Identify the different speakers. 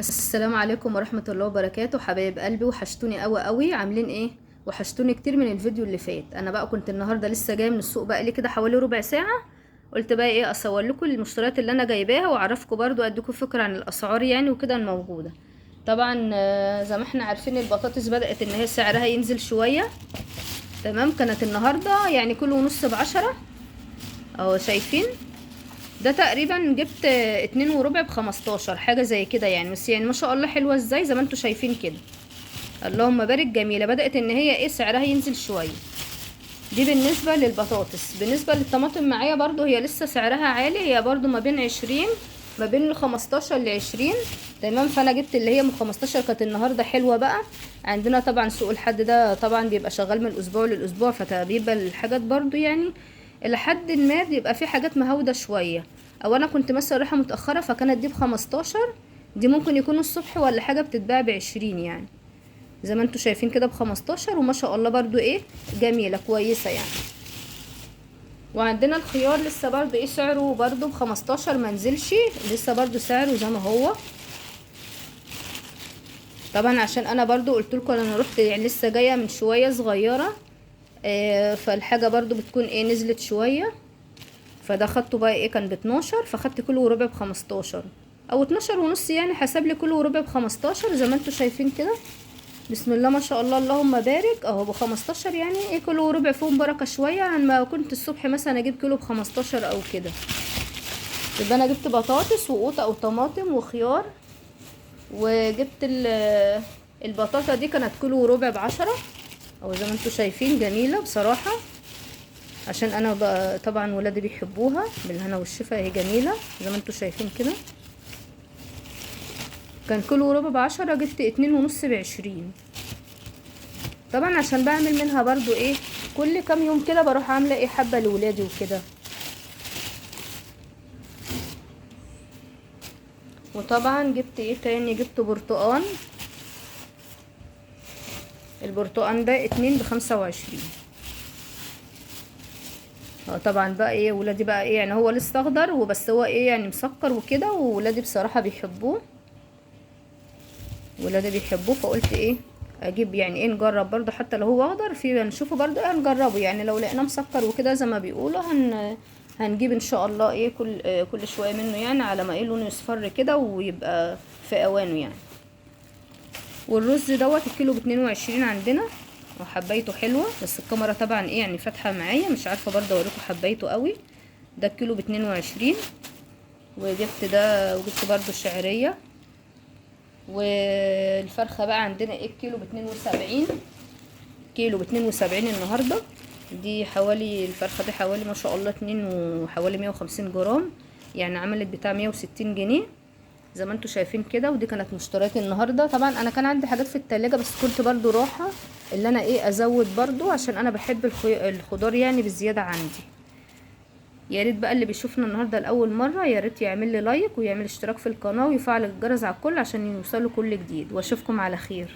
Speaker 1: السلام عليكم ورحمة الله وبركاته. حبايب قلبي، وحشتوني قوي قوي. عاملين ايه؟ وحشتوني كتير من الفيديو اللي فات. انا بقى كنت النهارده لسه جايه من السوق، بقى لي كده حوالي ربع ساعه. قلت بقى ايه، اصور لكم المشتريات اللي انا جايباها واعرفكم برضو، اديكم فكره عن الاسعار يعني وكده الموجوده. طبعا زي ما احنا عارفين البطاطس بدات ان هي سعرها ينزل شويه. تمام، كانت النهارده يعني كيلو ونص ب10 اهو شايفين. ده تقريبا جبت 2 وربع ب15 حاجه زي كده يعني، بس يعني ما شاء الله حلوه ازاي زي ما انتوا شايفين كده. اللهم بارك، جميله. بدات ان هي ايه سعرها ينزل شويه. دي بالنسبه للبطاطس. بالنسبه للطماطم معايا برضو هي لسه سعرها عالي، هي برضو ما بين 20، ما بين 15 ل20. تمام، فانا جبت اللي هي من 15. كانت النهارده حلوه بقى. عندنا طبعا سوق الحد ده طبعا بيبقى شغال من الاسبوع للاسبوع، فبيبقى الحاجات برضو يعني لحد ما بيبقى في حاجات مهوده شويه. او انا كنت مثلا رايحه متاخره فكانت دي ب15. دي ممكن يكون الصبح ولا حاجه بتتباع ب20 يعني. زي ما انتوا شايفين كده ب15، وما شاء الله برضو ايه جميله كويسه يعني. وعندنا الخيار لسه برضو ايه سعره برضو ب15، منزلش لسه برضو سعره زي ما هو. طبعا عشان انا برضو قلت لكم انا رحت يعني لسه جايه من شويه صغيره. فالحاجه برضو بتكون ايه نزلت شويه. فده خدته بقى ايه كان ب12، فخدت كيلو وربع ب15 او 12 ونص يعني، حسب لي كيلو وربع ب15 زي ما انتوا شايفين كده. بسم الله ما شاء الله اللهم بارك اهو ب15 يعني ايه كيلو وربع فيهم بركه شويه عن ما كنت الصبح مثلا اجيب كيلو ب15 او كده. يبقى انا جبت بطاطس وقوطه او طماطم وخيار. وجبت البطاطا دي كانت كيلو وربع ب10 او زي ما انتوا شايفين جميله بصراحه. عشان انا طبعا ولادي بيحبوها بالهنا والشفا، هي جميله زي ما انتوا شايفين كده. كان كيلو وربع ب10، جبت 2 ونص ب20. طبعا عشان بعمل منها برضو ايه كل كام يوم كده بروح عامله ايه حبه لولادي وكده. وطبعا جبت ايه تاني، جبت برتقان. البرتقان ده 2 ب25. طبعا بقى ايه ولادي بقى ايه يعني هو لسه اخضر وبس، هو ايه يعني مسكر وكده، وولادي بصراحه بيحبوه. ولادي بيحبوه فقلت ايه اجيب يعني ايه نجرب برضو، حتى لو هو اخضر في نشوفه برضو ايه نجربه يعني. لو لقيناه مسكر وكده زي ما بيقولوا هنجيب ان شاء الله ايه كل شويه منه يعني، على ما ايه لونه يصفر كده ويبقى في اوانه يعني. والرز دوت الكيلو ب22 عندنا، وحبايته حلوه، بس الكاميرا طبعا ايه يعني فاتحه معايا مش عارفه برضه اوريكم حبايته قوي. ده الكيلو ب22. وجبت ده وجبت برضه الشعريه. والفرخه بقى عندنا ايه الكيلو ب72. كيلو ب72 النهارده. دي حوالي الفرخه دي حوالي ما شاء الله 2 وحوالي 150 جرام يعني، عملت بتاع 160 جنيه زي ما انتوا شايفين كده. ودي كانت مشتريات النهارده. طبعا انا كان عندي حاجات في التلاجة بس كنت برضو راحه اللي انا ايه ازود برضو، عشان انا بحب الخضار يعني بالزياده عندي. يا ريت بقى اللي بيشوفنا النهارده لاول مره يا ريت يعمل لي لايك ويعمل اشتراك في القناه ويفعل الجرس على الكل عشان يوصله كل جديد، واشوفكم على خير.